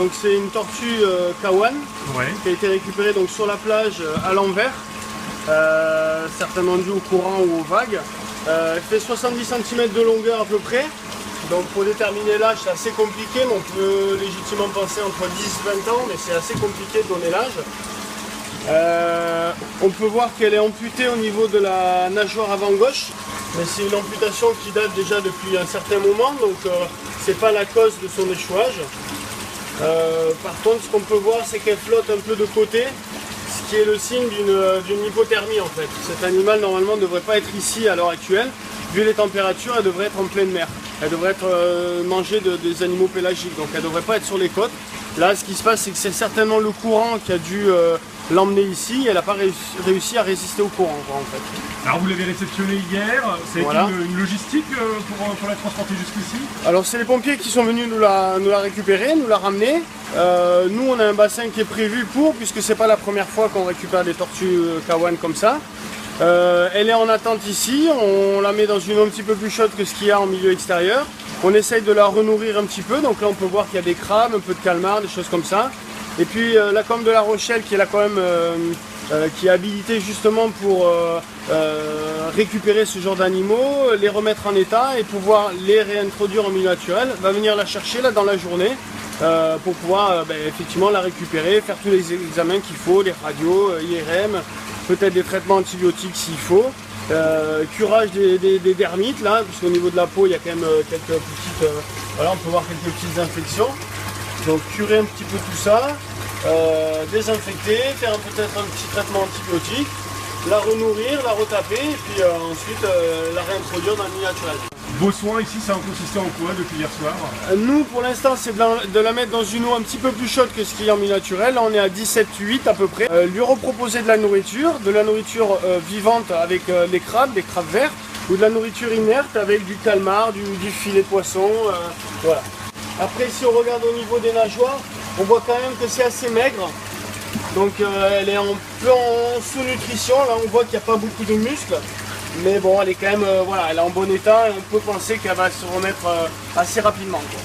Donc c'est une tortue kawan qui a été récupérée donc, sur la plage à l'envers, certainement dû au courant ou aux vagues. Elle fait 70 cm de longueur à peu près. Donc pour déterminer l'âge c'est assez compliqué, mais on peut légitimement penser entre 10 et 20 ans, mais c'est assez compliqué de donner l'âge. On peut voir qu'elle est amputée au niveau de la nageoire avant gauche, mais c'est une amputation qui date déjà depuis un certain moment, donc c'est pas la cause de son échouage. Par contre, ce qu'on peut voir, c'est qu'elle flotte un peu de côté, ce qui est le signe d'une hypothermie en fait. Cet animal normalement ne devrait pas être ici à l'heure actuelle. Vu les températures, elle devrait être en pleine mer. Elle devrait être mangée des animaux pélagiques, donc elle ne devrait pas être sur les côtes. Là, ce qui se passe, c'est que c'est certainement le courant qui a dû l'emmener ici. Elle n'a pas réussi à résister au courant, quoi, en fait. Alors vous l'avez réceptionnée hier, c'est voilà. une logistique pour la transporter jusqu'ici? Alors c'est les pompiers qui sont venus nous la récupérer, nous la ramener. Nous on a un bassin qui est prévu puisque c'est pas la première fois qu'on récupère des tortues kawan comme ça. Elle est en attente ici, on la met dans une eau un petit peu plus chaude que ce qu'il y a en milieu extérieur. On essaye de la renourrir un petit peu, donc là on peut voir qu'il y a des crabes, un peu de calmar, des choses comme ça. Et puis la com de La Rochelle qui est là quand même, qui est habilitée justement pour récupérer ce genre d'animaux, les remettre en état et pouvoir les réintroduire en milieu naturel, va venir la chercher là dans la journée pour pouvoir effectivement la récupérer, faire tous les examens qu'il faut, les radios, IRM, peut-être des traitements antibiotiques s'il faut, curage des dermites là, puisqu'au niveau de la peau il y a quand même quelques petites, voilà, on peut voir quelques petites infections. Donc curer un petit peu tout ça, désinfecter, faire peut-être un petit traitement antibiotique, la renourrir, la retaper et puis ensuite la réintroduire dans le milieu naturel. Vos soins ici, ça a consisté en quoi depuis hier soir? Nous pour l'instant c'est de la mettre dans une eau un petit peu plus chaude que ce qu'il y a en milieu naturel. Là on est à 17,8 à peu près. Lui reproposer de la nourriture vivante avec les crabes verts, ou de la nourriture inerte avec du calmar, du filet de poisson, voilà. Après si on regarde au niveau des nageoires, on voit quand même que c'est assez maigre. Donc elle est un peu en sous-nutrition, là on voit qu'il n'y a pas beaucoup de muscles. Mais bon elle est quand même, voilà, elle est en bon état et on peut penser qu'elle va se remettre assez rapidement, quoi.